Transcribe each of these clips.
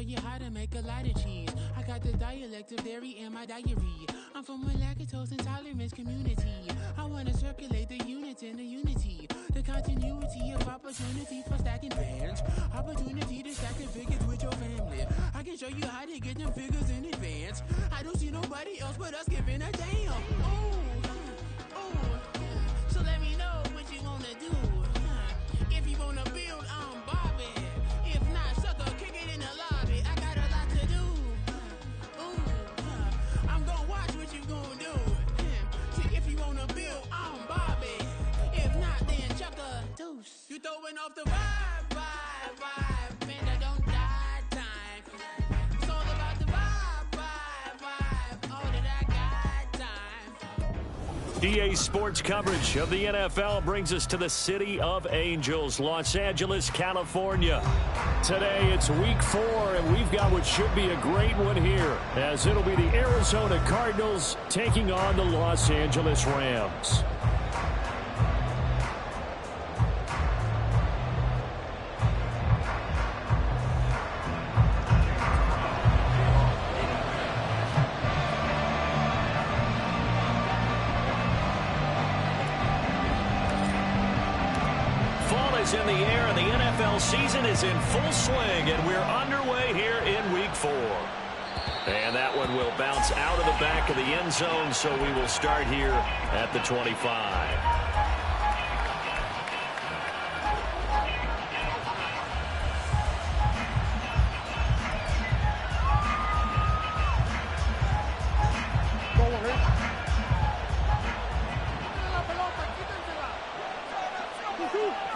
you how to make a lot of cheese. I got the dialect of dairy in my diary. I'm from a lactose intolerance community. I want to circulate the units in the unity. The continuity of opportunity for stacking bands. Opportunity to stack the figures with your family. I can show you how to get them figures in advance. I don't see nobody else but us giving a damn. Ooh, ooh. So let me know what you wanna do. If you wanna build, I'm Bobby. If not, sucker, kick it in the lobby. I got a lot to do. Ooh, I'm gonna watch what you gonna do. See, if you wanna build, I'm Bobby. If not, then chuck a deuce. You throwing off the vibe, vibe, vibe. Man, I don't die time. It's all about the vibe, vibe, vibe. All that I got time. EA Sports coverage of the NFL brings us to the City of Angels, Los Angeles, California. Today it's week 4, and we've got what should be a great one here, as it'll be the Arizona Cardinals taking on the Los Angeles Rams. In the air, and the NFL season is in full swing, and we're underway here in week 4. And that one will bounce out of the back of the end zone, so we will start here at the 25.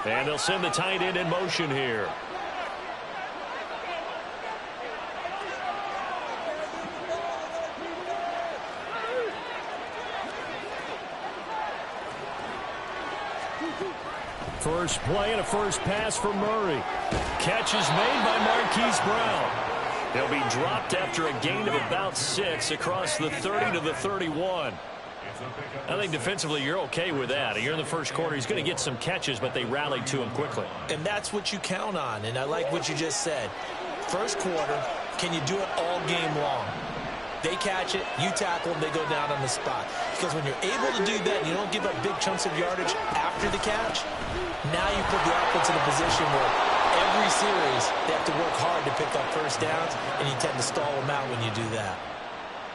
And they'll send the tight end in motion here. First play and a first pass for Murray. Catch is made by Marquise Brown. He'll be dropped after a gain of about 6 across the 30 to the 31. I think defensively you're okay with that. You're in the first quarter. He's going to get some catches, but they rallied to him quickly. And that's what you count on, and I like what you just said. First quarter, can you do it all game long? They catch it, you tackle them, they go down on the spot. Because when you're able to do that and you don't give up big chunks of yardage after the catch, now you put the offense in a position where every series they have to work hard to pick up first downs, and you tend to stall them out when you do that.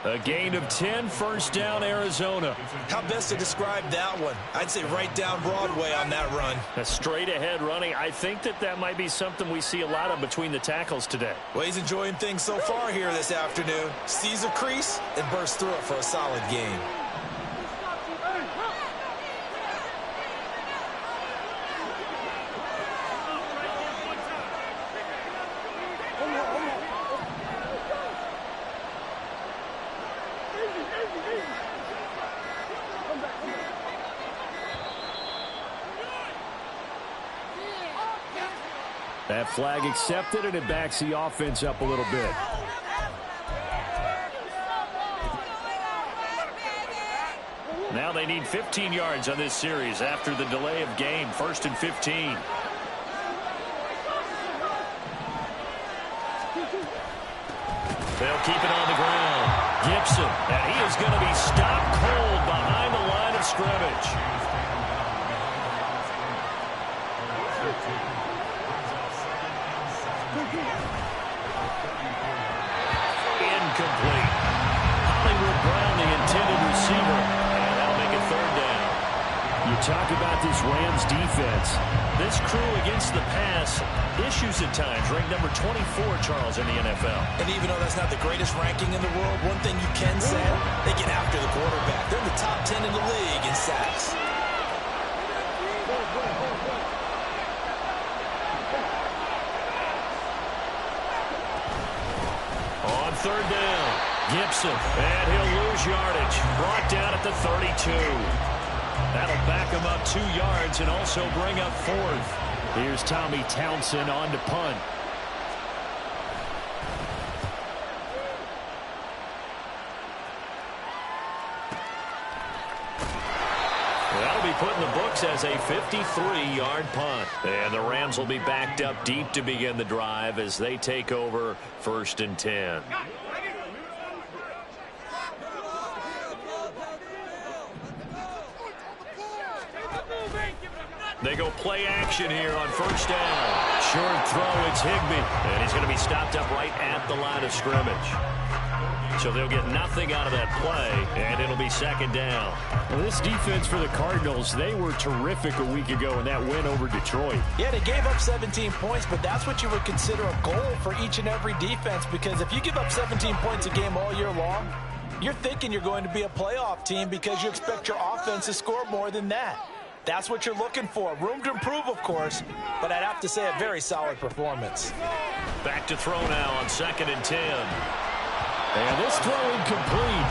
A gain of 10, first down, Arizona. How best to describe that one? I'd say right down Broadway on that run. A straight-ahead running. I think that might be something we see a lot of between the tackles today. Well, he's enjoying things so far here this afternoon. Sees a crease and bursts through it for a solid game. That flag accepted, and it backs the offense up a little bit. Now they need 15 yards on this series after the delay of game. 1st and 15. They'll keep it on the ground. Gibson, and he is going to be stopped cold behind the line of scrimmage. Incomplete. Hollywood Brown, the intended receiver, and that'll make it 3rd down. You talk about this Rams defense. This crew against the pass, issues at times. Ranked number 24, Charles, in the NFL. And even though that's not the greatest ranking in the world, one thing you can say, they get after the quarterback. They're in the top 10 in the league in sacks. On 3rd down, Gibson, and he'll lose yardage. Brought down at the 32. That'll back him up 2 yards and also bring up 4th. Here's Tommy Townsend on to punt. That'll will be put in the books as a 53-yard punt. And the Rams will be backed up deep to begin the drive as they take over 1st and 10. They go play action here on 1st down. Short throw, it's Higbee. And he's going to be stopped up right at the line of scrimmage. So they'll get nothing out of that play, and it'll be 2nd down. Well, this defense for the Cardinals, they were terrific a week ago in that win over Detroit. Yeah, they gave up 17 points, but that's what you would consider a goal for each and every defense, because if you give up 17 points a game all year long, you're thinking you're going to be a playoff team because you expect your offense to score more than that. That's what you're looking for. Room to improve, of course, but I'd have to say a very solid performance. Back to throw now on 2nd and 10. And this throw incomplete.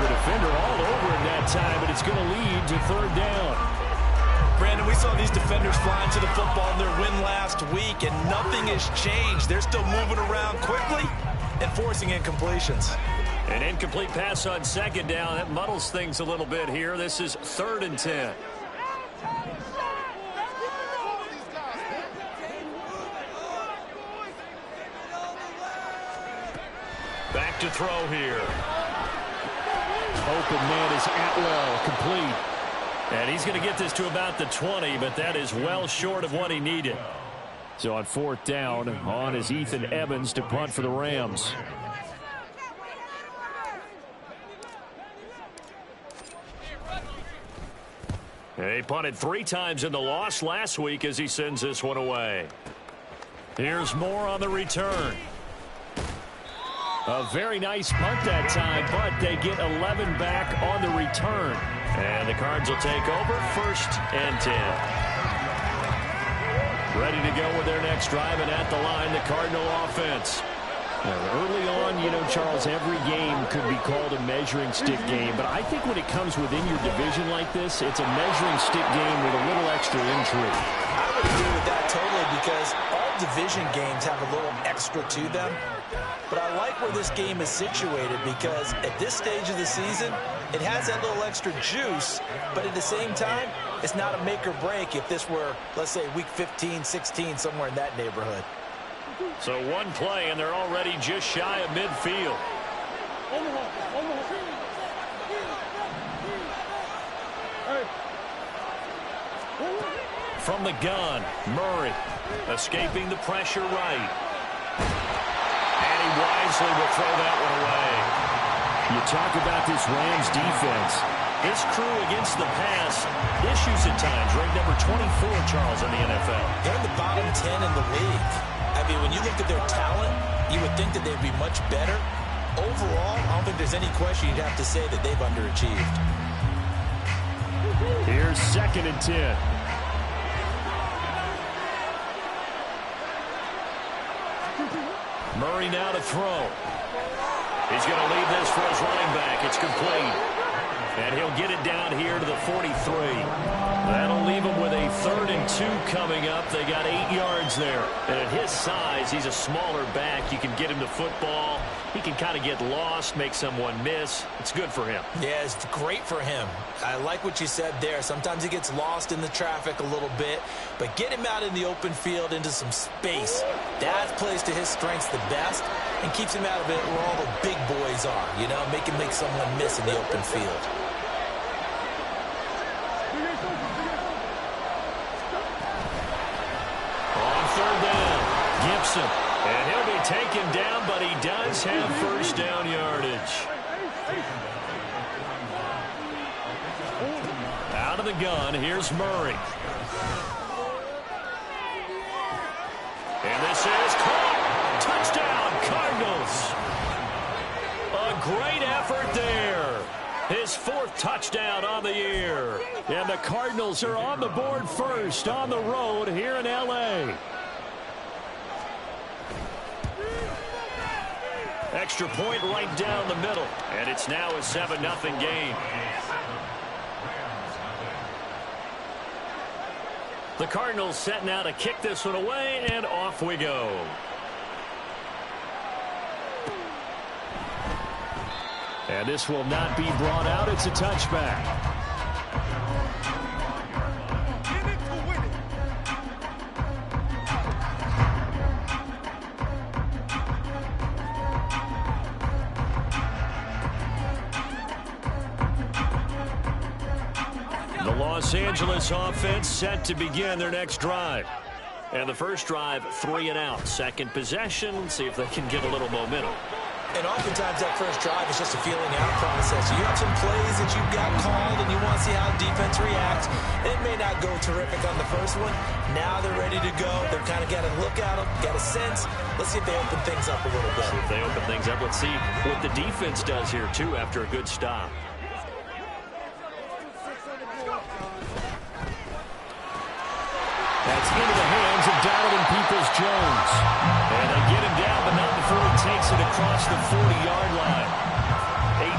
The defender all over in that time, but it's going to lead to 3rd down. Brandon, we saw these defenders flying to the football in their win last week, and nothing has changed. They're still moving around quickly and forcing incompletions. An incomplete pass on 2nd down. That muddles things a little bit here. This is 3rd and 10. Back to throw here. Open man is Atwell, complete. And he's going to get this to about the 20, but that is well short of what he needed. So on 4th down, on is Ethan Evans to punt for the Rams. He punted 3 times in the loss last week as he sends this one away. Here's Moore on the return. A very nice punt that time, but they get 11 back on the return. And the Cards will take over 1st and 10. Ready to go with their next drive, and at the line, the Cardinal offense. Early on, you know, Charles, every game could be called a measuring stick game. But I think when it comes within your division like this, it's a measuring stick game with a little extra intrigue. I would agree with that totally, because all division games have a little extra to them. But I like where this game is situated, because at this stage of the season, it has that little extra juice, but at the same time, it's not a make or break if this were, let's say, week 15, 16, somewhere in that neighborhood. So one play, and they're already just shy of midfield. From the gun, Murray escaping the pressure right. And he wisely will throw that one away. You talk about this Rams defense. This crew against the pass, issues at times, ranked number 24, Charles, in the NFL. They're in the bottom 10 in the league. I mean, when you look at their talent, you would think that they'd be much better. Overall, I don't think there's any question you'd have to say that they've underachieved. Here's 2nd and 10. Murray now to throw. He's going to leave this for his running back. It's complete. And he'll get it down here to the 43. That'll leave him with a 3rd and 2 coming up. They got 8 yards there. And at his size, he's a smaller back. You can get him the football. He can kind of get lost, make someone miss. It's good for him. Yeah, it's great for him. I like what you said there. Sometimes he gets lost in the traffic a little bit, but get him out in the open field into some space. That plays to his strengths the best and keeps him out of it where all the big boys are, you know, make someone miss in the open field. On 3rd down, Gibson. And he'll be taken down, but he does have 1st down yardage. Out of the gun, here's Murray. And this is caught. Touchdown, Cardinals. A great effort there. His 4th touchdown on the year. And the Cardinals are on the board first on the road here in L.A. Extra point right down the middle. And it's now a 7-0 game. The Cardinals setting out to kick this one away, and off we go. And this will not be brought out. It's a touchback. Los Angeles offense set to begin their next drive. And the first drive, 3 and out. Second possession, see if they can get a little momentum. And oftentimes that first drive is just a feeling out process. You have some plays that you've got called and you want to see how defense reacts. It may not go terrific on the first one. Now they're ready to go. They've kind of got a look at them, got a sense. Let's see if they open things up a little bit. See if they open things up. Let's see what the defense does here, too, after a good stop. That's into the hands of Donovan Peoples-Jones. And they get him down, but not before he takes it across the 40-yard line.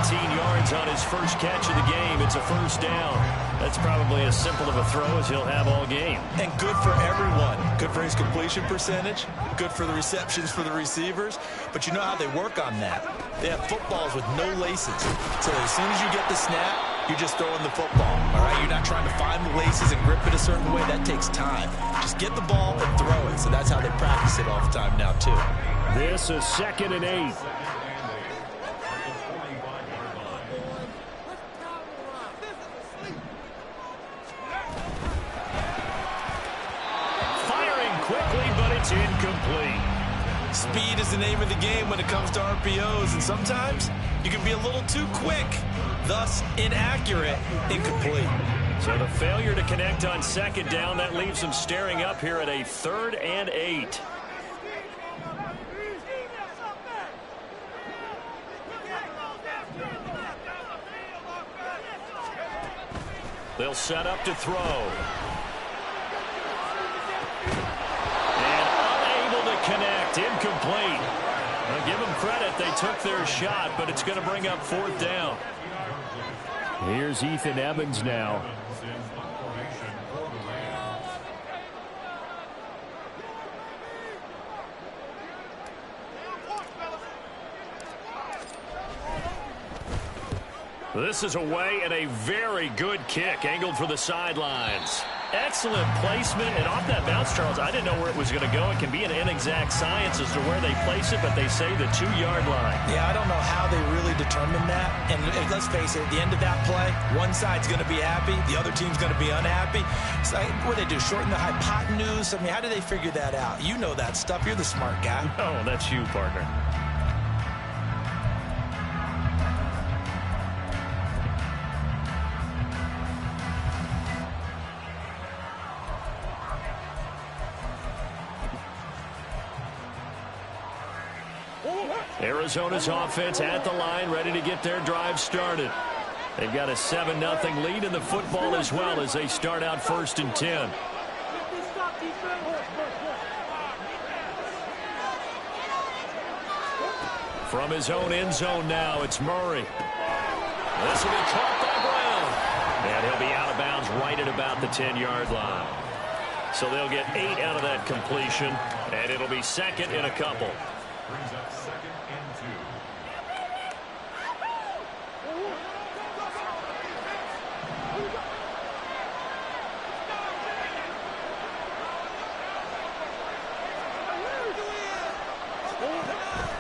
18 yards on his first catch of the game. It's a first down. That's probably as simple of a throw as he'll have all game. And good for everyone. Good for his completion percentage. Good for the receptions for the receivers. But you know how they work on that. They have footballs with no laces. So as soon as you get the snap, you're just throwing the football, all right? You're not trying to find the laces and grip it a certain way. That takes time. Just get the ball and throw it. So that's how they practice it all the time now, too. This is 2nd and 8. Firing quickly, but it's incomplete. Speed is the name of the game when it comes to RPOs, and sometimes you can be a little too quick, thus inaccurate, incomplete. So the failure to connect on second down, that leaves them staring up here at a 3rd and 8. They'll set up to throw. Connect, incomplete. I'll give them credit, they took their shot, but it's going to bring up 4th down. Here's Ethan Evans now. This is away and a very good kick, angled for the sidelines. Excellent placement, and off that bounce, Charles, I didn't know where it was going to go. It can be an inexact science as to where they place it, but they say the 2-yard line. Yeah, I don't know how they really determine that. And let's face it, at the end of that play, one side's going to be happy, the other team's going to be unhappy. So what do they do, shorten the hypotenuse? I mean, how do they figure that out? You know that stuff. You're the smart guy. Oh, that's you, partner. Arizona's offense at the line, ready to get their drive started. They've got a 7-0 lead in the football as well as they start out 1st and 10. From his own end zone now, it's Murray. This will be caught by Brown. And he'll be out of bounds right at about the 10-yard line. So they'll get 8 out of that completion, and it'll be 2nd and a couple. Brings up 2nd and 2.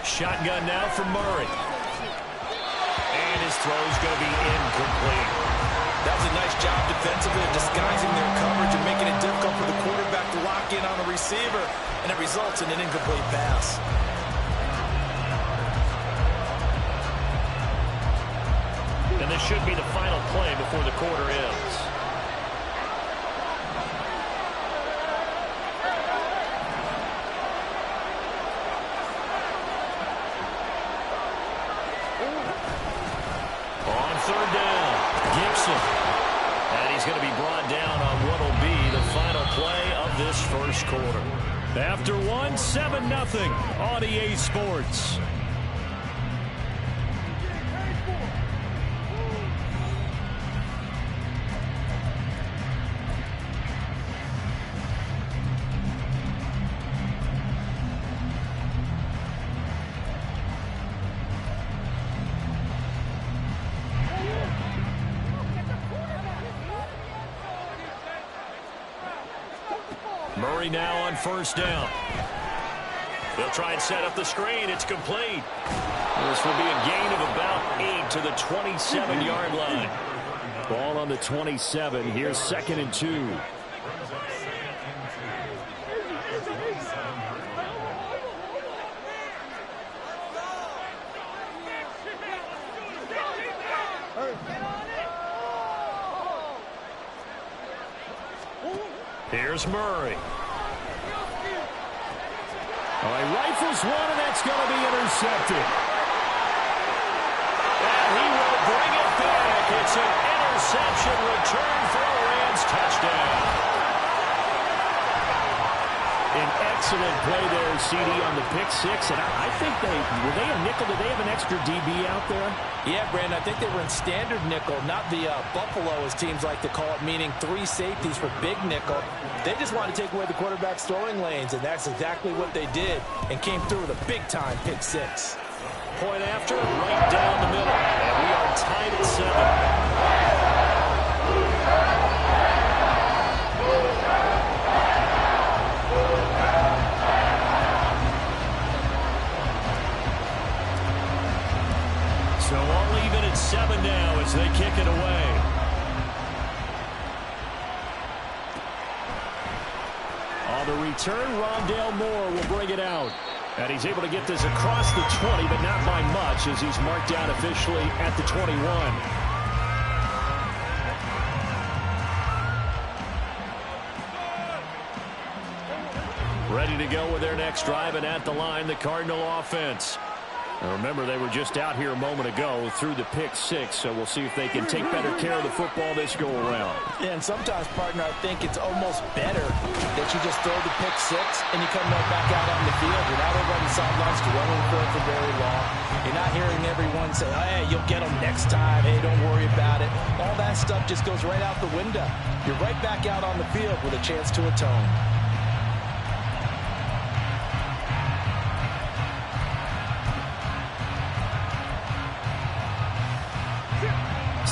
Shotgun now from Murray. And his throw's going to be incomplete. That was a nice job defensively of disguising their coverage and making it difficult for the quarterback to lock in on the receiver, and it results in an incomplete pass. And this should be the final play before the quarter ends. On 3rd down, Gibson. And he's going to be brought down on what will be the final play of this first quarter. After one, 7-0 on EA Sports. Murray now on 1st down. They'll try and set up the screen. It's complete. This will be a gain of about 8 to the 27-yard line. Ball on the 27. Here's 2nd and 2. Brings up 2nd and 2. Here's Murray. Oh, he rifles one, and that's going to be intercepted. And he will bring it back. It's an interception return for a Rams touchdown. An excellent play there, CD, on the pick six. And I think were they a nickel? Did they have an extra DB out there? Yeah, Brandon, I think they were in standard nickel, not the Buffalo, as teams like to call it, meaning 3 safeties for big nickel. They just wanted to take away the quarterback's throwing lanes, and that's exactly what they did, and came through with a big-time pick six. Point after, right down the middle. And we are tied at 7. So all even at 7 now as they kick it away. On the return, Rondale Moore will bring it out. And he's able to get this across the 20, but not by much, as he's marked down officially at the 21. Ready to go with their next drive, and at the line, the Cardinal offense. Now remember, they were just out here a moment ago through the pick six, so we'll see if they can take better care of the football this go-around. Yeah, and sometimes, partner, I think it's almost better that you just throw the pick six and you come right back out on the field. You're not over on the sidelines running for it for very long. You're not hearing everyone say, hey, you'll get them next time. Hey, don't worry about it. All that stuff just goes right out the window. You're right back out on the field with a chance to atone.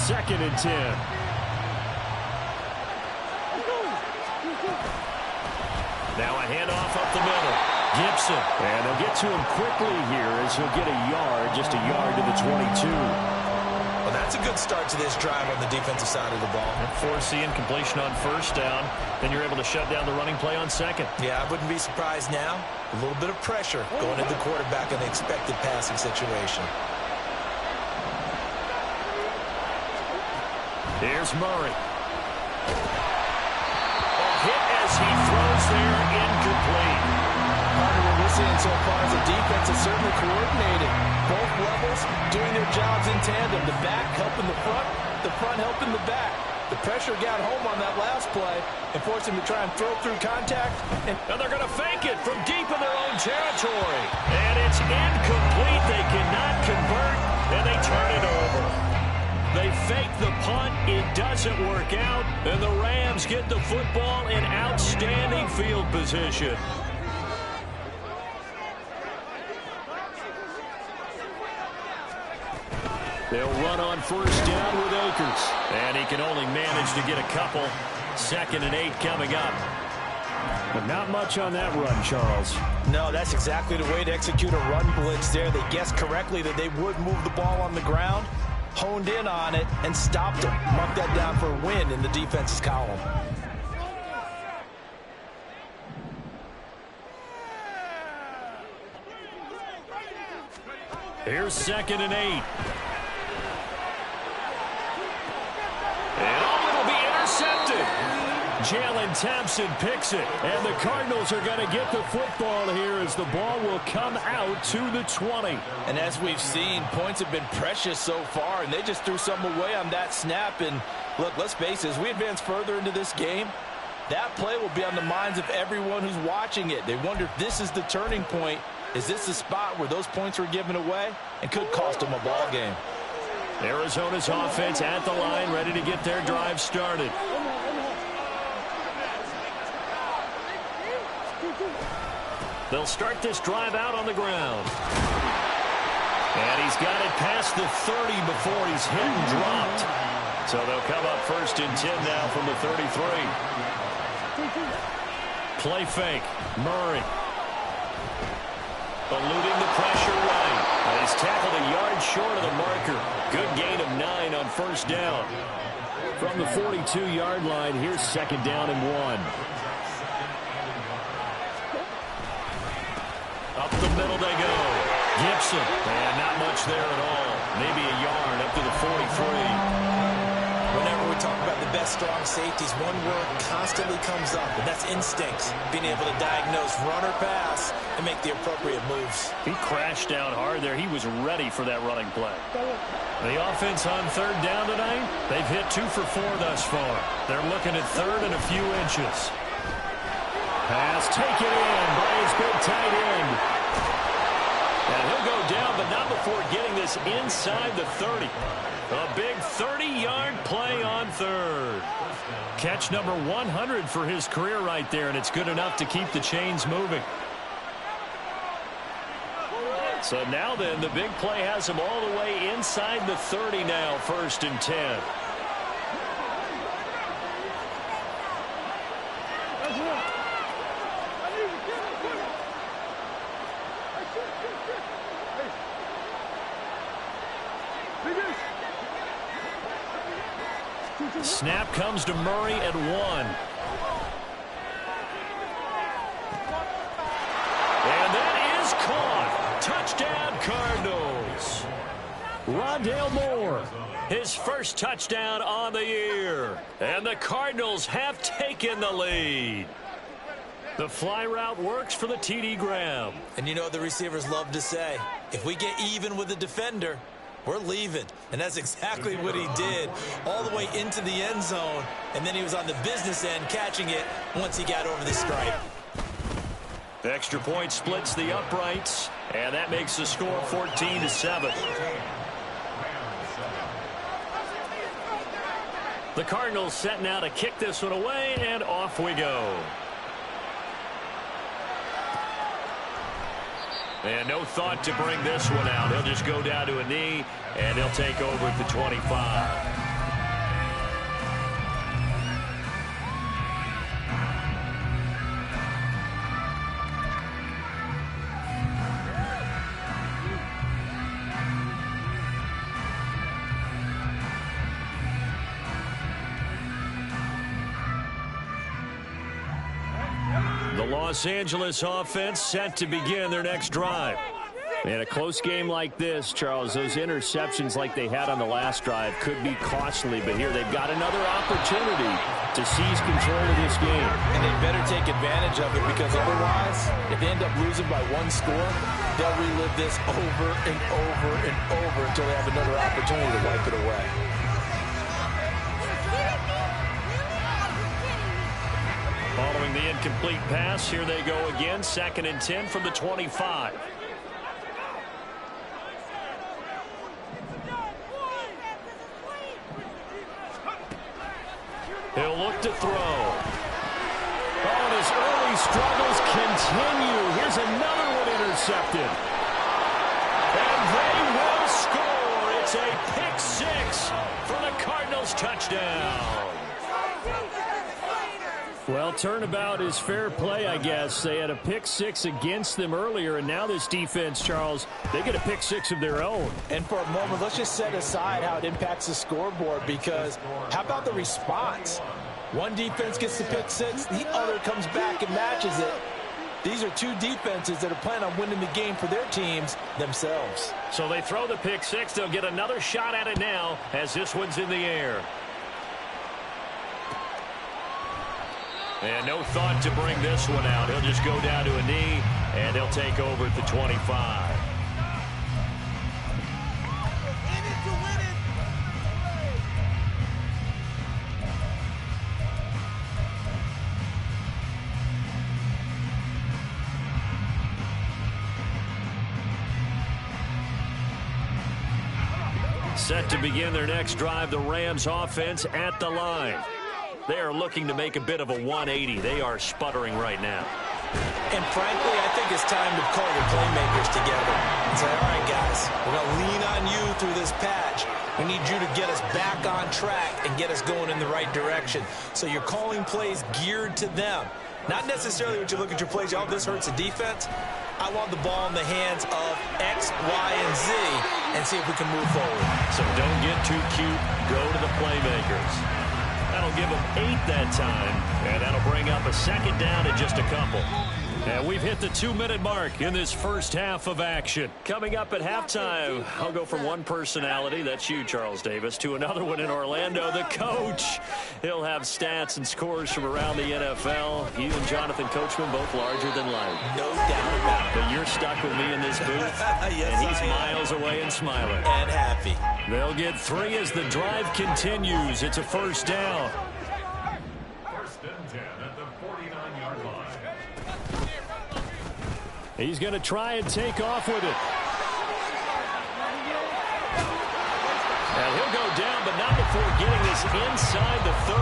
2nd and 10. Now a handoff up the middle. Gibson. And they'll get to him quickly here as he'll get a yard, just a yard to the 22. Well, that's a good start to this drive on the defensive side of the ball. Force the incompletion on 1st down. Then you're able to shut down the running play on 2nd. Yeah, I wouldn't be surprised now. A little bit of pressure going at the quarterback in the expected passing situation. Here's Murray. A hit as he throws there, incomplete. What we're seeing so far is the defense is certainly coordinated. Both levels doing their jobs in tandem. The back helping the front helping the back. The pressure got home on that last play and forced him to try and throw through contact. And they're going to fake it from deep in their own territory. And it's incomplete. They cannot convert, and they turn it over. They fake the punt. It doesn't work out. And the Rams get the football in outstanding field position. They'll run on 1st down with Akers. And he can only manage to get a couple. 2nd and 8 coming up. But not much on that run, Charles. No, that's exactly the way to execute a run blitz there. They guessed correctly that they would move the ball on the ground, honed in on it, and stopped them. Mark that down for a win in the defense's column. Here's 2nd and 8. And it'll be intercepted. Jalen Thompson picks it. And the Cardinals are going to get the football here as the ball will come out to the 20. And as we've seen, points have been precious so far, and they just threw some away on that snap. And look, let's face it, as we advance further into this game, that play will be on the minds of everyone who's watching it. They wonder if this is the turning point. Is this the spot where those points were given away and could cost them a ball game? Arizona's offense at the line, ready to get their drive started. They'll start this drive out on the ground. And he's got it past the 30 before he's hit and dropped. So they'll come up 1st and 10 now from the 33. Play fake. Murray. Eluding the pressure right. And he's tackled a yard short of the marker. Good gain of 9 on 1st down. From the 42-yard line, here's second down and 1. Up the middle they go. Gibson. And not much there at all. Maybe a yard up to the 43. Whenever we talk about the best strong safeties, one word constantly comes up, and that's instincts. Being able to diagnose run or pass and make the appropriate moves. He crashed down hard there. He was ready for that running play. The offense on third down tonight, they've hit 2 for 4 thus far. They're looking at third and a few inches. Pass taken in by his big tight end. And he'll go down, but not before getting this inside the 30. A big 30-yard play on third. Catch number 100 for his career right there, and it's good enough to keep the chains moving. So now then, the big play has him all the way inside the 30 now, 1st and 10. Snap comes to Murray at 1. And that is caught. Touchdown, Cardinals. Rondale Moore. His first touchdown on the year. And the Cardinals have taken the lead. The fly route works for the TD Graham. And you know what the receivers love to say? If we get even with the defender, we're leaving. And that's exactly what he did, all the way into the end zone. And then he was on the business end catching it once he got over the stripe. The extra point splits the uprights, and that makes the score 14-7. The Cardinals set now to kick this one away, and off we go. And no thought to bring this one out. He'll just go down to a knee, and he'll take over at the 25. The Los Angeles offense set to begin their next drive. In a close game like this, Charles, those interceptions like they had on the last drive could be costly, but here they've got another opportunity to seize control of this game. And they better take advantage of it, because otherwise, if they end up losing by 1 score, they'll relive this over and over and over until they have another opportunity to wipe it away. Following the incomplete pass, here they go again, 2nd and 10 from the 25. He'll look to throw. Oh, and his early struggles continue. Here's another one intercepted. And they will score. It's a pick 6 for the Cardinals touchdown. Well, turnabout is fair play, I guess. They had a pick 6 against them earlier, and now this defense, Charles, they get a pick 6 of their own. And for a moment, let's just set aside how it impacts the scoreboard, because how about the response? One defense gets the pick 6, the other comes back and matches it. These are 2 defenses that are planning on winning the game for their teams themselves. So they throw the pick 6. They'll get another shot at it now as this one's in the air. And no thought to bring this one out. He'll just go down to a knee, and he'll take over at the 25. Set to begin their next drive, the Rams offense at the line. They are looking to make a bit of a 180. They are sputtering right now. And frankly, I think it's time to call your playmakers together and say, all right, guys, we're going to lean on you through this patch. We need you to get us back on track and get us going in the right direction. So you're calling plays geared to them. Not necessarily when you look at your plays, oh, this hurts the defense. I want the ball in the hands of X, Y, and Z and see if we can move forward. So don't get too cute. Go to the playmakers. That'll give them 8 that time, and that'll bring up a second down in just a couple. And we've hit the 2-minute mark in this first half of action. Coming up at halftime, I'll go from one personality, that's you, Charles Davis, to another one in Orlando, the coach. He'll have stats and scores from around the NFL. You and Jonathan Coachman both larger than life. No doubt about it. But you're stuck with me in this booth, yes, and he's miles away and smiling. And happy. They'll get 3 as the drive continues. It's a first down. First and 10 at the 49-yard line. He's going to try and take off with it. And he'll go down, but not before getting this inside the 30.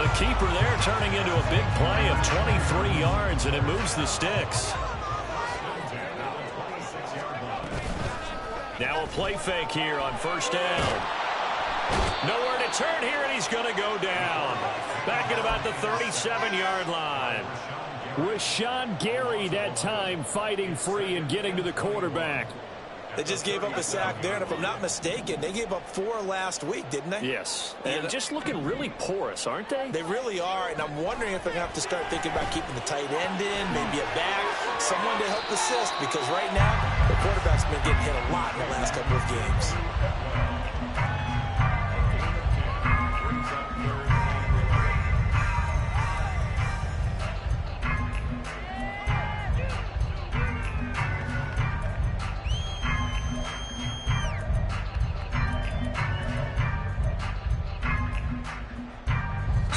The keeper there turning into a big play of 23 yards, and it moves the sticks. Now a play fake here on first down. Nowhere to turn here, and he's going to go down. Back at about the 37-yard line. Rashawn Gary that time fighting free and getting to the quarterback. They just gave up a sack there, and if I'm not mistaken, they gave up 4 last week, didn't they? Yes. And just looking really porous, aren't they? They really are, and I'm wondering if they're going to have to start thinking about keeping the tight end in, maybe a back, someone to help assist, because right now, the quarterback's been getting hit a lot in the last couple of games.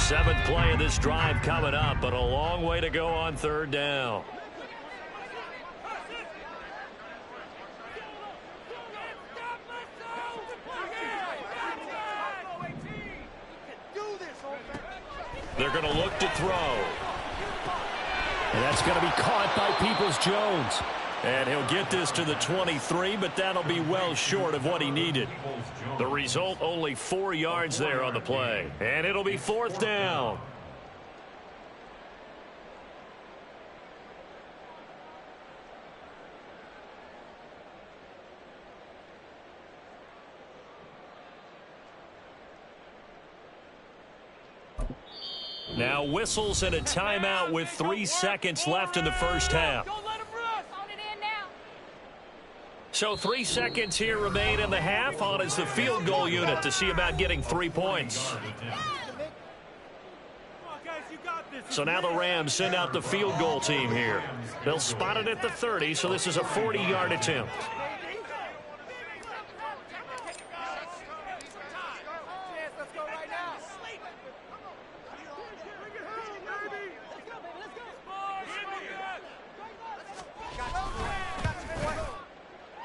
Seventh play of this drive coming up, but a long way to go on third down. They're going to look to throw. And that's going to be caught by Peoples-Jones. And he'll get this to the 23, but that'll be well short of what he needed. The result, only 4 yards there on the play. And it'll be fourth down. Now whistles and a timeout with 3 seconds left in the first half. So 3 seconds here remain in the half. On is the field goal unit to see about getting 3 points. So now the Rams send out the field goal team here. They'll spot it at the 30, so this is a 40-yard attempt.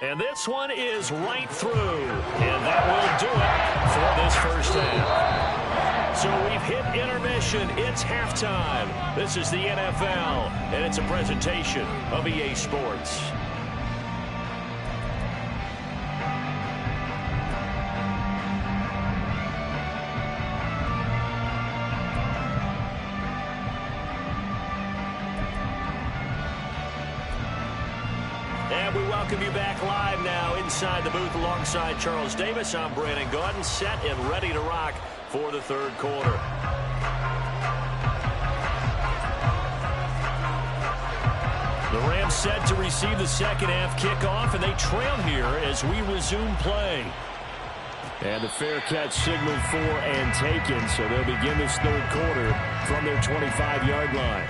And this one is right through. And that will do it for this first half. So we've hit intermission. It's halftime. This is the NFL, and it's a presentation of EA Sports. And we welcome you back live now inside the booth alongside Charles Davis. I'm Brandon Gaudin, set and ready to rock for the third quarter. The Rams set to receive the second half kickoff, and they trail here as we resume play. And the fair catch signaled for and taken, so they'll begin this third quarter from their 25-yard line.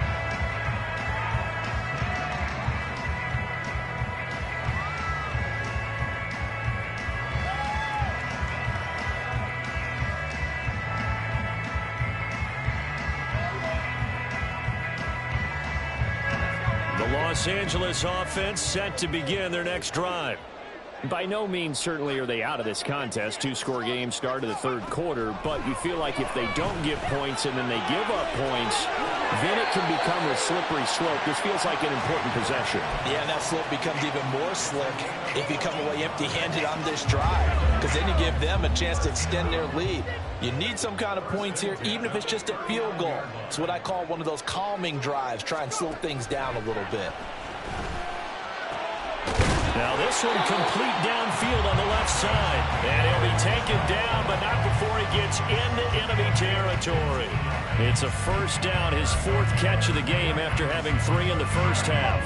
Los Angeles offense set to begin their next drive. By no means certainly are they out of this contest. 2-score game start of the third quarter, but you feel like if they don't get points and then they give up points, then it can become a slippery slope. This feels like an important possession. Yeah, and that slope becomes even more slick if you come away empty-handed on this drive, because then you give them a chance to extend their lead. You need some kind of points here, even if it's just a field goal. It's what I call one of those calming drives. Try and slow things down a little bit. Now this one complete downfield on the left side. And he'll be taken down, but not before he gets into enemy territory. It's a first down, his 4th catch of the game after having 3 in the first half.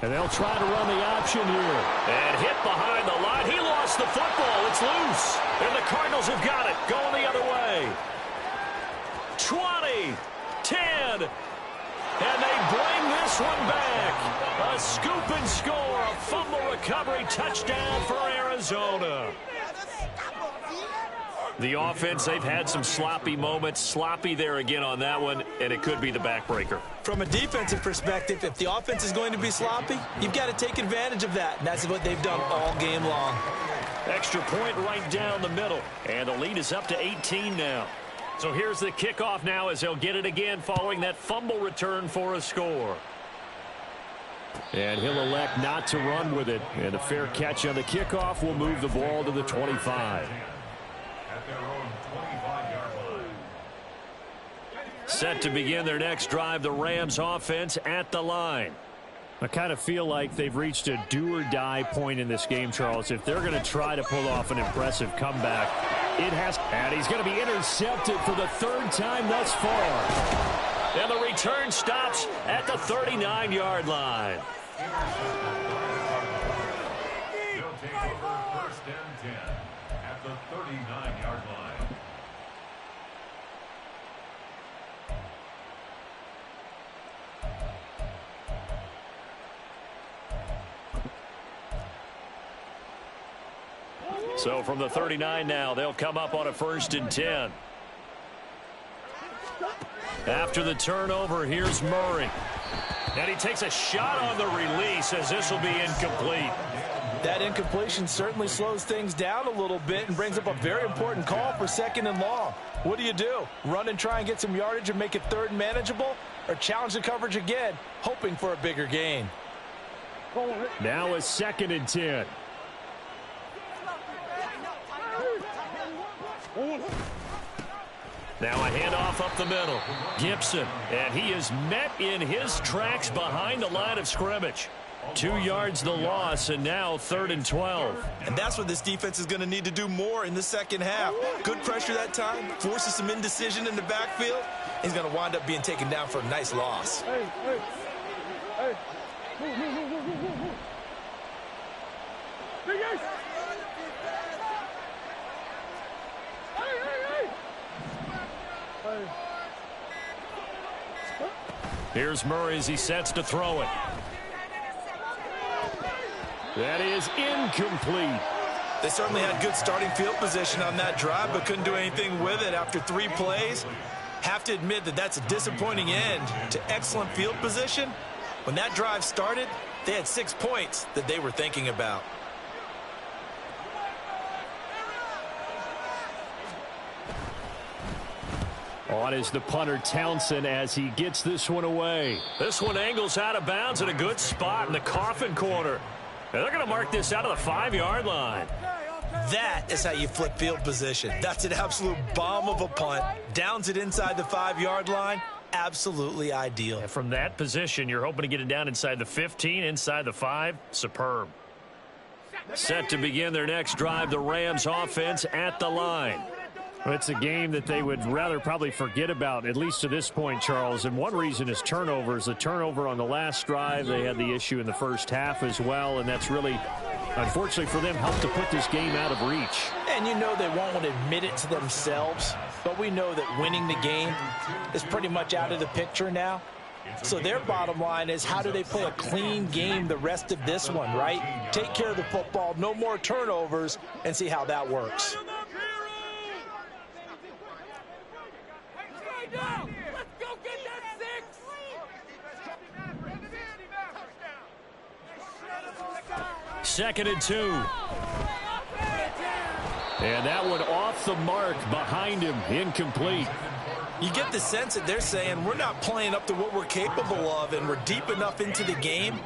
And they'll try to run the option here. And hit behind the line. He lost the football. It's loose. And the Cardinals have got it. Going the other way. 20, 10. And they bring this one back. A scoop and score. A fumble recovery touchdown for Arizona. The offense, they've had some sloppy moments. Sloppy there again on that one, and it could be the backbreaker. From a defensive perspective, if the offense is going to be sloppy, you've got to take advantage of that, and that's what they've done all game long. Extra point right down the middle, and the lead is up to 18 now. So here's the kickoff now as they'll get it again following that fumble return for a score. And he'll elect not to run with it, and a fair catch on the kickoff will move the ball to the 25. Set to begin their next drive, the Rams offense at the line. I kind of feel like they've reached a do-or-die point in this game, Charles. If they're going to try to pull off an impressive comeback, it has. And he's going to be intercepted for the 3rd time thus far. And the return stops at the 39-yard line. They'll take over 1st and 10 at the 39-yard line. So from the 39 now, they'll come up on a 1st and 10. After the turnover, here's Murray. And he takes a shot on the release as this will be incomplete. That incompletion certainly slows things down a little bit and brings up a very important call for 2nd and long. What do? Run and try and get some yardage and make it 3rd and manageable? Or challenge the coverage again, hoping for a bigger gain? Now a 2nd and 10. Now a handoff up the middle. Gibson, and he is met in his tracks behind the line of scrimmage. 2 yards the loss, and now 3rd and 12. And that's what this defense is going to need to do more in the second half. Good pressure that time, forces some indecision in the backfield. He's going to wind up being taken down for a nice loss. Here's Murray as he sets to throw it. That is incomplete. They certainly had good starting field position on that drive, but couldn't do anything with it after 3 plays. Have to admit that that's a disappointing end to excellent field position. When that drive started, they had 6 points that they were thinking about. On is the punter Townsend as he gets this one away. This one angles out of bounds in a good spot in the coffin corner. And they're going to mark this out of the 5-yard line. That is how you flip field position. That's an absolute bomb of a punt. Downs it inside the 5-yard line. Absolutely ideal. And from that position, you're hoping to get it down inside the 15, inside the 5. Superb. Set to begin their next drive, the Rams offense at the line. Well, it's a game that they would rather probably forget about, at least to this point, Charles. And one reason is turnovers. A turnover on the last drive. They had the issue in the first half as well, and that's really, unfortunately for them, helped to put this game out of reach. And you know they won't want to admit it to themselves, but we know that winning the game is pretty much out of the picture now. So their bottom line is, how do they play a clean game the rest of this one, right? Take care of the football, no more turnovers, and see how that works. Let's go get that 6. 2nd and 2. And that one off the mark behind him, incomplete. You get the sense that they're saying we're not playing up to what we're capable of, and we're deep enough into the game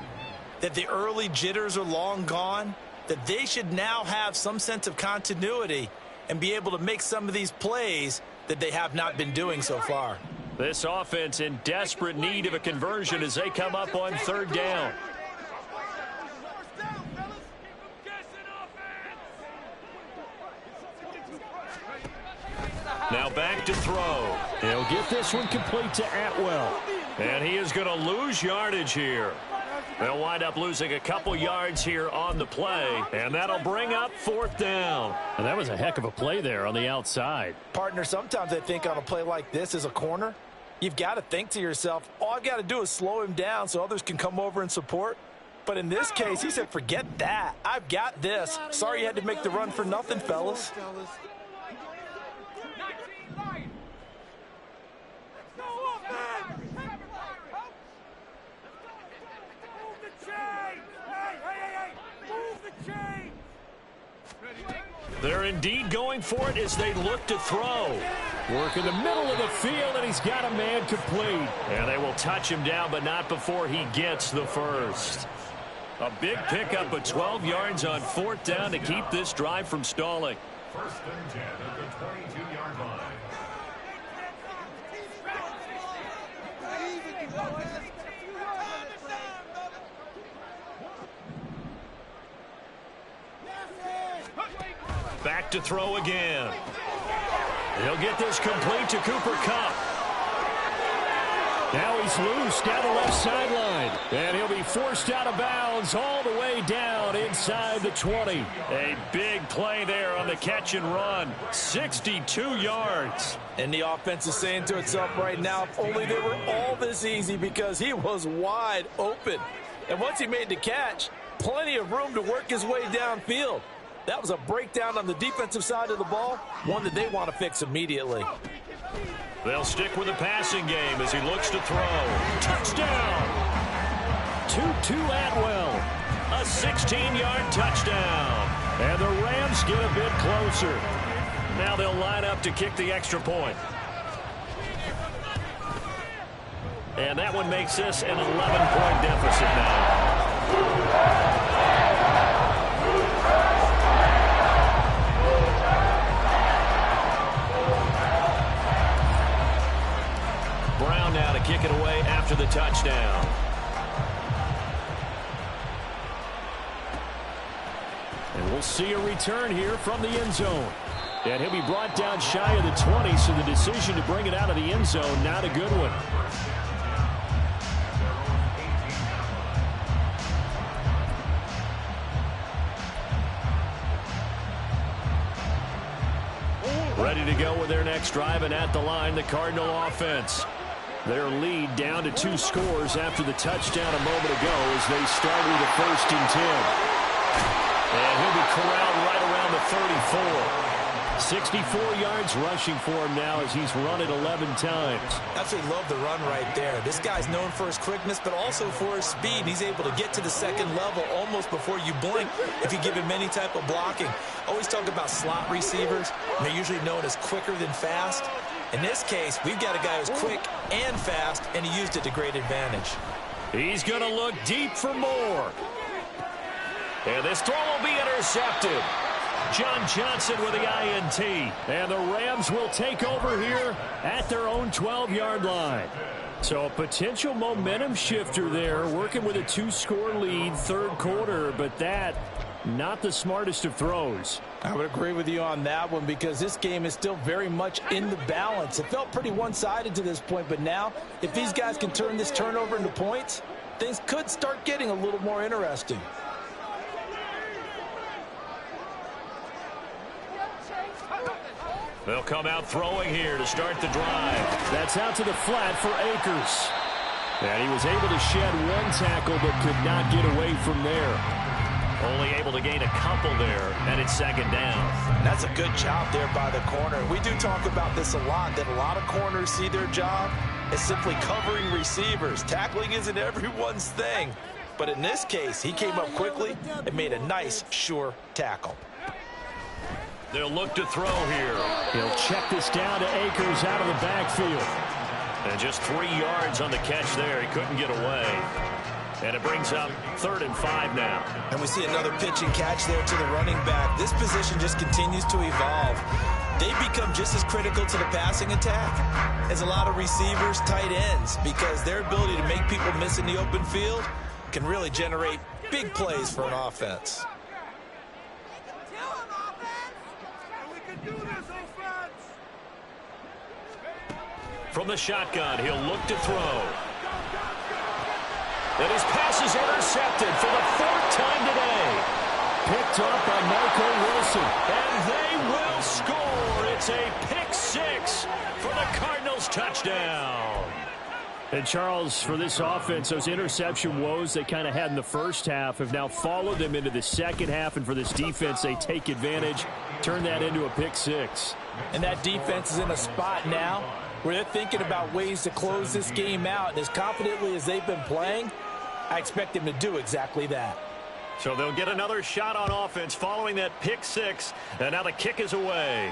that the early jitters are long gone, that they should now have some sense of continuity and be able to make some of these plays that they have not been doing so far. This offense in desperate need of a conversion as they come up on third down. Now back to throw. He'll get this one complete to Atwell. And he is going to lose yardage here. They'll wind up losing a couple yards here on the play, and that'll bring up fourth down. And that was a heck of a play there on the outside. Partner, sometimes I think on a play like this as a corner, you've got to think to yourself, all I've got to do is slow him down so others can come over and support. But in this case, he said, forget that. I've got this. Sorry you had to make the run for nothing, fellas. They're indeed going for it as they look to throw. Work in the middle of the field, and he's got a man complete. And they will touch him down, but not before he gets the first. A big pickup of 12 yards on fourth down to keep this drive from stalling. First and 10 at the 22-yard line. Back to throw again. He'll get this complete to Cooper Kupp. Now he's loose down the left sideline. And he'll be forced out of bounds all the way down inside the 20. A big play there on the catch and run. 62 yards. And the offense is saying to itself right now, if only they were all this easy, because he was wide open. And once he made the catch, plenty of room to work his way downfield. That was a breakdown on the defensive side of the ball, one that they want to fix immediately. They'll stick with the passing game as he looks to throw. Touchdown! 2-2 Atwell. A 16-yard touchdown. And the Rams get a bit closer. Now they'll line up to kick the extra point. And that one makes this an 11-point deficit now. Brown now to kick it away after the touchdown. And we'll see a return here from the end zone. And he'll be brought down shy of the 20, so the decision to bring it out of the end zone, not a good one. Ready to go with their next drive, and at the line, the Cardinal offense. Their lead down to 2 scores after the touchdown a moment ago as they start with a 1st and 10. And he'll be corralled right around the 34. 64 yards rushing for him now as he's run it 11 times. Absolutely love the run right there. This guy's known for his quickness, but also for his speed. He's able to get to the second level almost before you blink if you give him any type of blocking. Always talk about slot receivers. They're usually known as quicker than fast. In this case, we've got a guy who's quick and fast, and he used it to great advantage. He's going to look deep for more. And this throw will be intercepted. John Johnson with the INT. And the Rams will take over here at their own 12-yard line. So a potential momentum shifter there, working with a 2-score lead, third quarter, but that, not the smartest of throws. I would agree with you on that one because this game is still very much in the balance. It felt pretty one-sided to this point, but now, if these guys can turn this turnover into points, things could start getting a little more interesting. They'll come out throwing here to start the drive. That's out to the flat for Akers. And he was able to shed 1 tackle but could not get away from there. Only able to gain a couple there, and it's 2nd down. That's a good job there by the corner. We do talk about this a lot, that a lot of corners see their job as simply covering receivers. Tackling isn't everyone's thing. But in this case, he came up quickly and made a nice, sure tackle. They'll look to throw here. He'll check this down to Akers out of the backfield. And just 3 yards on the catch there. He couldn't get away. And it brings up 3rd and 5 now. And we see another pitch and catch there to the running back. This position just continues to evolve. they become just as critical to the passing attack as a lot of receivers, tight ends, because their ability to make people miss in the open field can really generate big plays for an offense. From the shotgun, he'll look to throw. And his pass is intercepted for the 4th time today. Picked up by Marco Wilson. And they will score. It's a pick 6 for the Cardinals touchdown. And Charles, for this offense, those interception woes they kind of had in the first half have now followed them into the second half. And for this defense, they take advantage, turn that into a pick 6. And that defense is in a spot now where they're thinking about ways to close this game out. And as confidently as they've been playing, I expect them to do exactly that. So they'll get another shot on offense following that pick 6. And now the kick is away.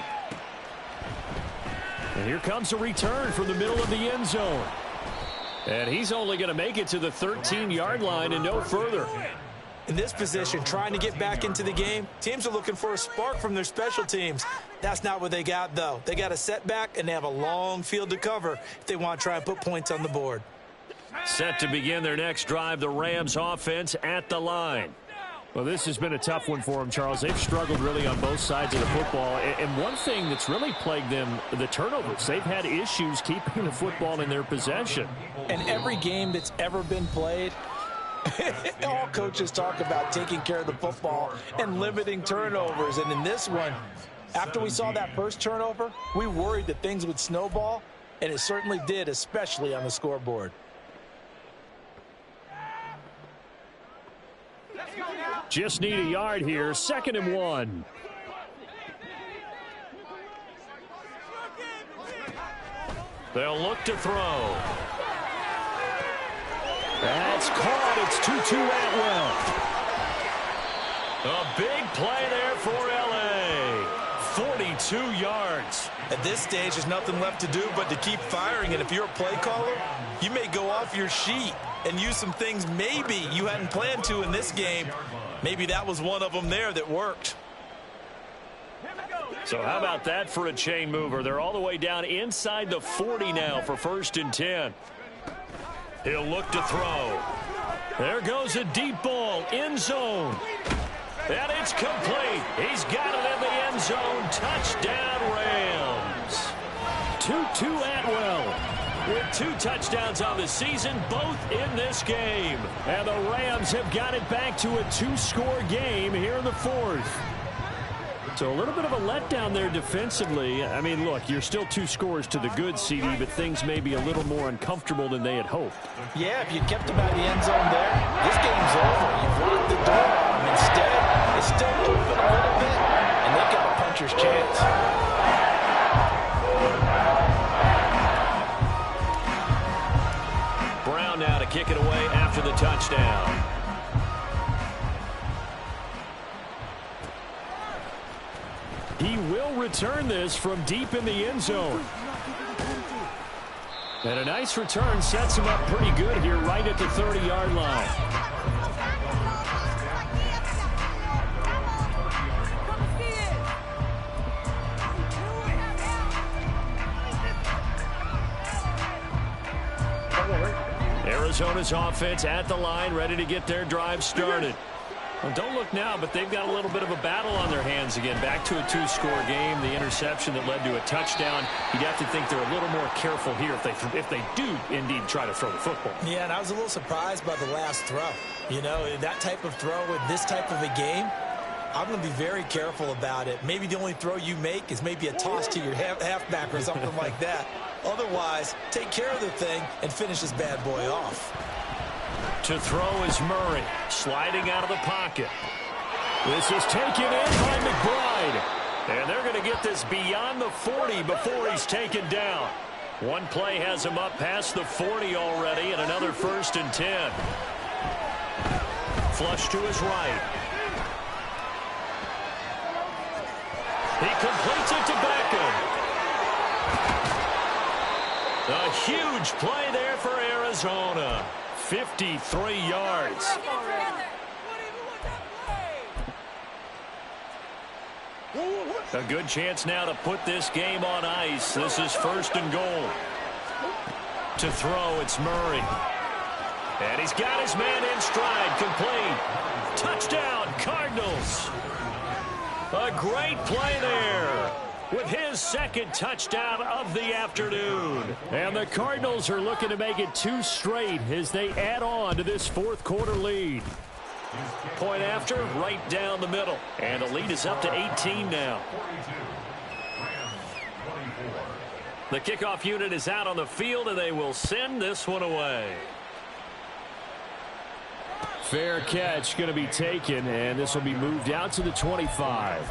And here comes a return from the middle of the end zone. And he's only going to make it to the 13-yard line and no further. In this position, trying to get back into the game, teams are looking for a spark from their special teams. That's not what they got, though. They got a setback, and they have a long field to cover if they want to try and put points on the board. Set to begin their next drive, the Rams offense at the line. Well, this has been a tough one for them, Charles. They've struggled really on both sides of the football. And one thing that's really plagued them, the turnovers. They've had issues keeping the football in their possession. And every game that's ever been played, all coaches talk about taking care of the football and limiting turnovers. And in this one, after we saw that first turnover, we worried that things would snowball, and it certainly did, especially on the scoreboard. Just need a yard here. 2nd and 1. They'll look to throw. That's caught. It's Tutu Atwell. A big play there for L.A. 42 yards. At this stage, there's nothing left to do but to keep firing. And if you're a play caller, you may go off your sheet and use some things maybe you hadn't planned to in this game. Maybe that was one of them there that worked. So how about that for a chain mover? They're all the way down inside the 40 now for 1st and 10. He'll look to throw. There goes a deep ball, end zone. And it's complete. He's got it in the end zone. Touchdown, Rams. Tutu Atwell with 2 touchdowns on the season, both in this game. And the Rams have got it back to a 2-score game here in the 4th. So a little bit of a letdown there defensively. I mean, look, you're still 2 scores to the good, CD, but things may be a little more uncomfortable than they had hoped. Yeah, if you kept them out of the end zone there, this game's over. You've locked the door on them. Instead, it's still open a little bit, and they've got a puncher's chance. Brown now to kick it away after the touchdown. He will return this from deep in the end zone. And a nice return sets him up pretty good here right at the 30-yard line. Arizona's offense at the line, ready to get their drive started. Well, don't look now, but they've got a little bit of a battle on their hands again. Back to a 2-score game. The interception that led to a touchdown. You'd have to think they're a little more careful here if they do indeed try to throw the football. Yeah, and I was a little surprised by the last throw. You know, that type of throw with this type of a game, I'm going to be very careful about it. Maybe the only throw you make is maybe a toss to your halfback or something like that. Otherwise, take care of the thing and finish this bad boy off. To throw is Murray, sliding out of the pocket. This is taken in by McBride. And they're going to get this beyond the 40 before he's taken down. One play has him up past the 40 already, and another 1st and 10. Flush to his right. He completes it to Beckham. A huge play there for Arizona. 53 yards. A good chance now to put this game on ice. This is 1st and goal. To throw, it's Murray. And he's got his man in stride, complete. Touchdown, Cardinals. A great play there with his 2nd touchdown of the afternoon. And the Cardinals are looking to make it 2 straight as they add on to this 4th quarter lead. Point after, right down the middle. And the lead is up to 18 now. The kickoff unit is out on the field, and they will send this one away. Fair catch going to be taken, and this will be moved out to the 25.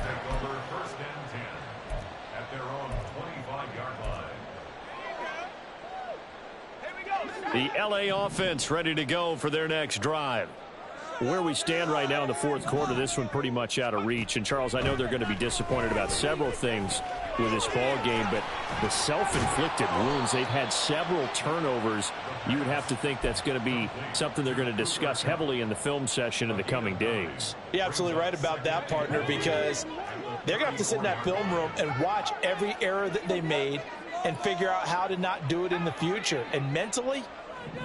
The LA offense ready to go for their next drive. Where we stand right now in the 4th quarter, this one pretty much out of reach. And, Charles, I know they're going to be disappointed about several things with this ball game, but the self-inflicted wounds, they've had several turnovers. You would have to think that's going to be something they're going to discuss heavily in the film session in the coming days. You're absolutely right about that, partner, because they're going to have to sit in that film room and watch every error that they made and figure out how to not do it in the future. And mentally,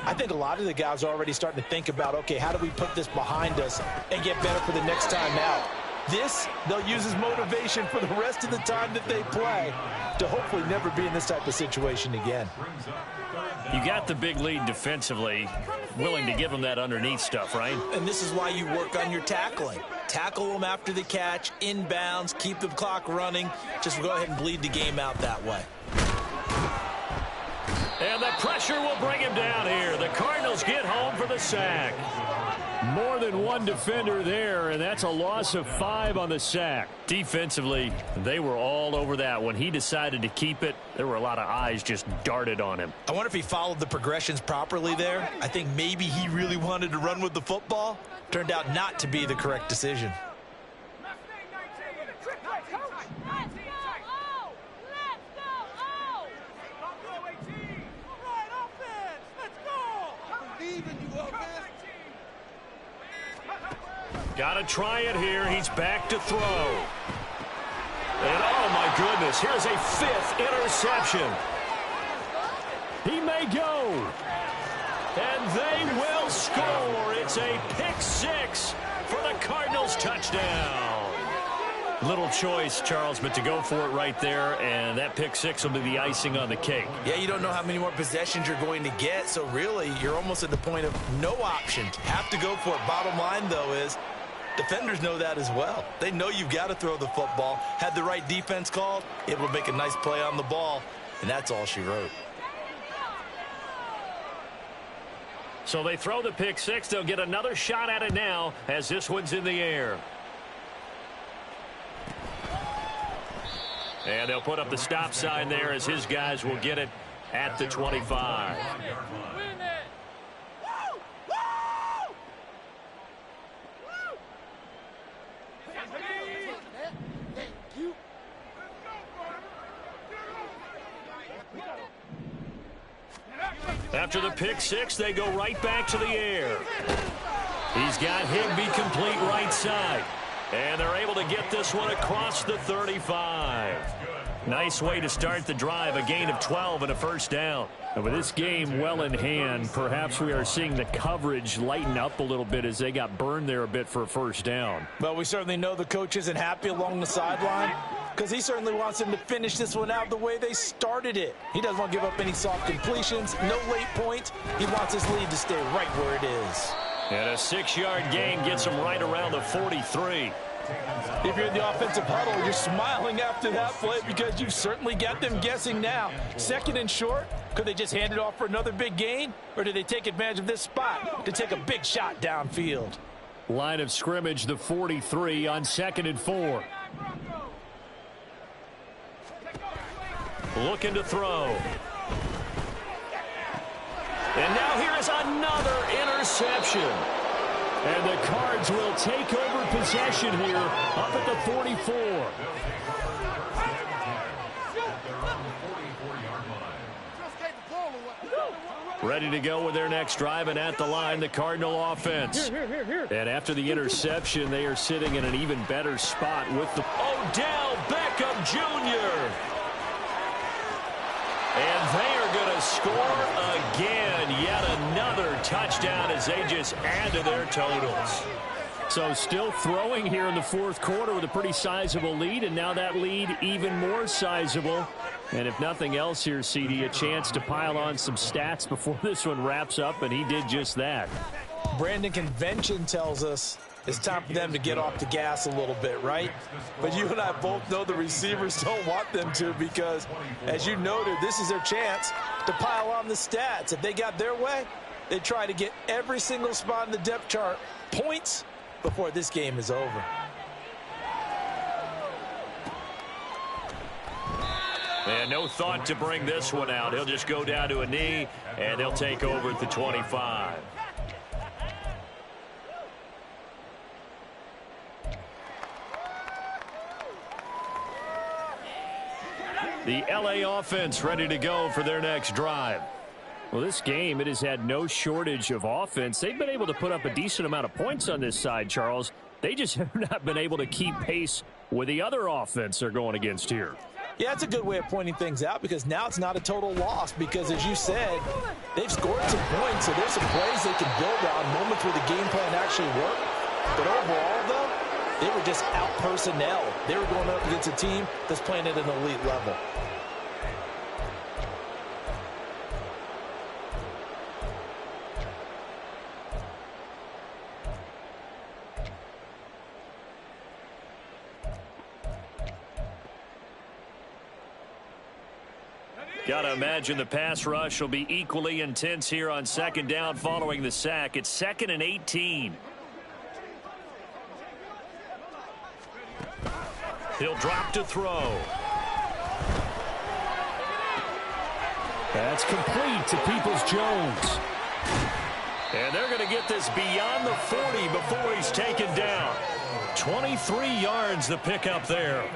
I think a lot of the guys are already starting to think about, okay, how do we put this behind us and get better for the next time out? This, they'll use as motivation for the rest of the time that they play to hopefully never be in this type of situation again. You got the big lead defensively, willing to give them that underneath stuff, right? And this is why you work on your tackling. Tackle them after the catch, inbounds, keep the clock running. Just go ahead and bleed the game out that way. And the pressure will bring him down here. The Cardinals get home for the sack. More than one defender there, and that's a loss of 5 on the sack. Defensively, they were all over that. When he decided to keep it, there were a lot of eyes just darted on him. I wonder if he followed the progressions properly there. I think maybe he really wanted to run with the football. Turned out not to be the correct decision. Got to try it here. He's back to throw. And oh my goodness, here's a 5th interception. He may go. And they will score. It's a pick 6 for the Cardinals touchdown. Little choice, Charles, but to go for it right there, and that pick 6 will be the icing on the cake. Yeah, you don't know how many more possessions you're going to get, so really you're almost at the point of no option. Have to go for it. Bottom line, though, is defenders know that as well. They know you've got to throw the football. Had the right defense called, able to make a nice play on the ball, and that's all she wrote. So they throw the pick 6. They'll get another shot at it now as this one's in the air. And they'll put up the stop sign there as his guys will get it at the 25. After the pick 6, they go right back to the air. He's got Higbee complete right side. And they're able to get this one across the 35. Nice way to start the drive, a gain of 12 and a first down. And with this game well in hand, perhaps we are seeing the coverage lighten up a little bit as they got burned there a bit for a first down. Well, we certainly know the coach isn't happy along the sideline because he certainly wants them to finish this one out the way they started it. He doesn't want to give up any soft completions, no late points. He wants his lead to stay right where it is. And a 6-yard gain gets him right around the 43. If you're in the offensive huddle, you're smiling after that play because you've certainly got them guessing now. 2nd and short, could they just hand it off for another big gain? Or do they take advantage of this spot to take a big shot downfield? Line of scrimmage, the 43 on 2nd and 4. Looking to throw. And now here is another interception. And the Cards will take over possession here up at the 44. Ready to go with their next drive, and at the line, the Cardinal offense. And after the interception, they are sitting in an even better spot with the Odell Beckham Jr. And they are going to score again. Yet another touchdown as they just add to their totals. So still throwing here in the fourth quarter with a pretty sizable lead, and now that lead even more sizable. And if nothing else here, CD, a chance to pile on some stats before this one wraps up, and he did just that. Brandon, convention tells us it's time for them to get off the gas a little bit, right? But you and I both know the receivers don't want them to because, as you noted, this is their chance to pile on the stats. If they got their way, they try to get every single spot in the depth chart points before this game is over. And no thought to bring this one out. He'll just go down to a knee, and they'll take over at the 25. The LA offense ready to go for their next drive. Well, this game, it has had no shortage of offense. They've been able to put up a decent amount of points on this side, Charles. They just have not been able to keep pace with the other offense they're going against here. Yeah, it's a good way of pointing things out because now it's not a total loss because, as you said, they've scored some points, so there's some plays they can build on, moments where the game plan actually worked. But overall, though, they were just out personnel. They were going up against a team that's playing at an elite level. Got to imagine the pass rush will be equally intense here on second down following the sack. It's 2nd and 18. He'll drop to throw. That's complete to Peoples-Jones. And they're going to get this beyond the 40 before he's taken down. 23 yards the pickup there.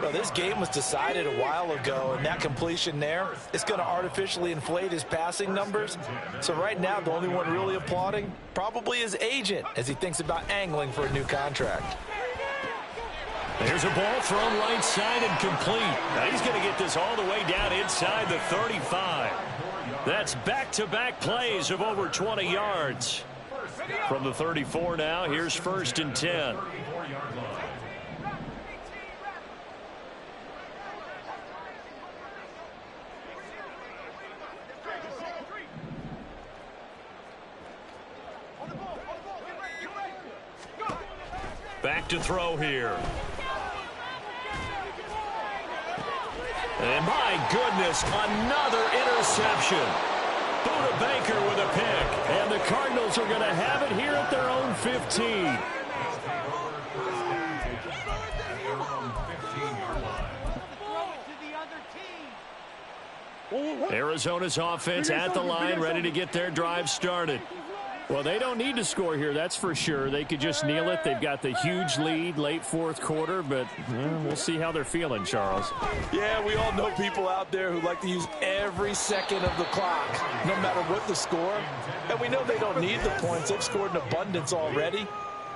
Well, this game was decided a while ago, and that completion there is going to artificially inflate his passing numbers. So right now, the only one really applauding probably his agent as he thinks about angling for a new contract. There's a ball thrown right side and complete. Now he's going to get this all the way down inside the 35. That's back-to-back plays of over 20 yards. From the 34 now, here's 1st and 10. Back to throw here. And my goodness, another interception. Buda Baker with a pick. And the Cardinals are going to have it here at their own 15. Arizona's offense at the line, ready to get their drive started. Well, they don't need to score here, that's for sure. They could just kneel it. They've got the huge lead late fourth quarter, but we'll see how they're feeling, Charles. Yeah, we all know people out there who like to use every second of the clock, no matter what the score. And we know they don't need the points. They've scored in abundance already.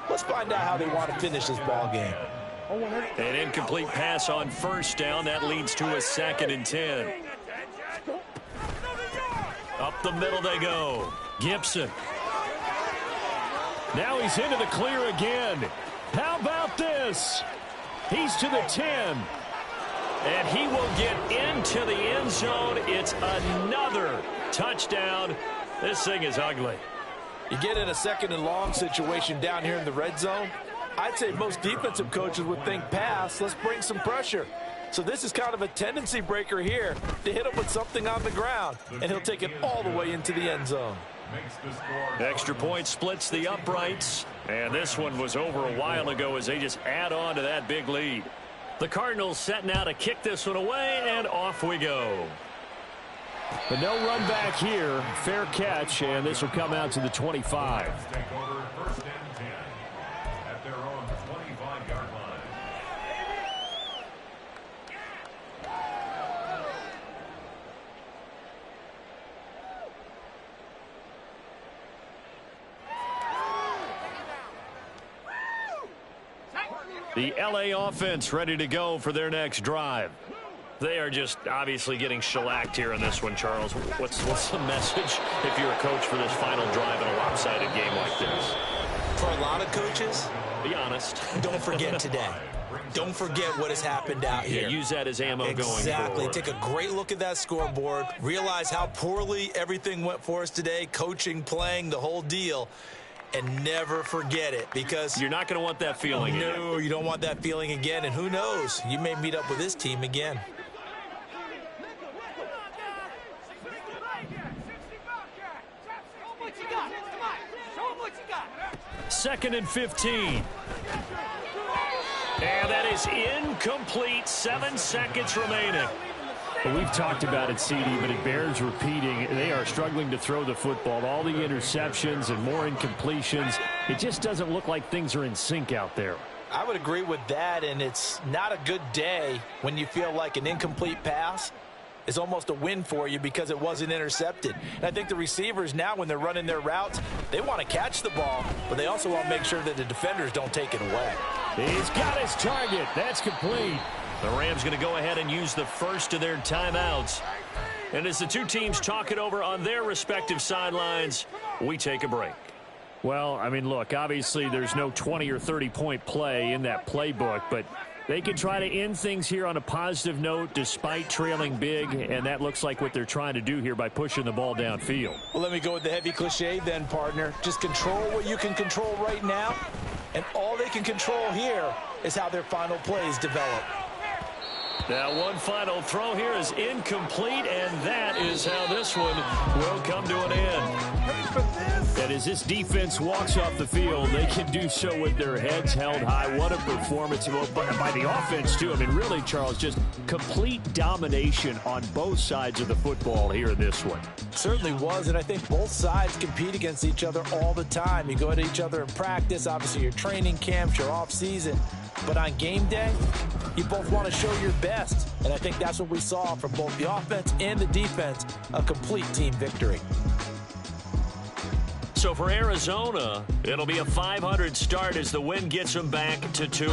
Let's find out how they want to finish this ball game. An incomplete pass on 1st down. That leads to a 2nd and 10. Up the middle they go. Gibson. Now he's into the clear again. How about this? He's to the 10. And he will get into the end zone. It's another touchdown. This thing is ugly. You get in a 2nd and long situation down here in the red zone. I'd say most defensive coaches would think pass. Let's bring some pressure. So this is kind of a tendency breaker here to hit him with something on the ground. And he'll take it all the way into the end zone. Extra point splits the uprights. And this one was over a while ago as they just add on to that big lead. The Cardinals set now to kick this one away, and off we go. But no run back here. Fair catch, and this will come out to the 25. Take over 1st and 10 at their own 25-yard line. The LA offense ready to go for their next drive. They are just obviously getting shellacked here in this one, Charles. What's the message if you're a coach for this final drive in a lopsided game like this? For a lot of coaches, be honest. Don't forget today. Don't forget what has happened out here. Use that as ammo going forward. Exactly. Take a great look at that scoreboard. Realize how poorly everything went for us today. Coaching, playing, the whole deal. And never forget it, because you're not going to want that feeling again. No, you don't want that feeling again. And who knows? You may meet up with this team again. Second and 15. And that is incomplete. 7 seconds remaining. Well, we've talked about it, CD, but it bears repeating. They are struggling to throw the football. All the interceptions and more incompletions. It just doesn't look like things are in sync out there. I would agree with that, and it's not a good day when you feel like an incomplete pass is almost a win for you because it wasn't intercepted. And I think the receivers now, when they're running their routes, they want to catch the ball, but they also want to make sure that the defenders don't take it away. He's got his target. That's complete. The Rams going to go ahead and use the first of their timeouts. And as the two teams talk it over on their respective sidelines, we take a break. Well, I mean, look, obviously there's no 20 or 30-point play in that playbook, but they can try to end things here on a positive note despite trailing big, and that looks like what they're trying to do here by pushing the ball downfield. Well, let me go with the heavy cliche then, partner. Just control what you can control right now, and all they can control here is how their final plays develop. Now, one final throw here is incomplete, and that is how this one will come to an end. And as this defense walks off the field, they can do so with their heads held high. What a performance by the offense, too. I mean, really, Charles, just complete domination on both sides of the football here in this one. Certainly was, and I think both sides compete against each other all the time. You go at each other in practice, obviously your training camps, your off-season. But on game day, you both want to show your best. And I think that's what we saw from both the offense and the defense, a complete team victory. So for Arizona, it'll be a 500 start as the win gets them back to 2.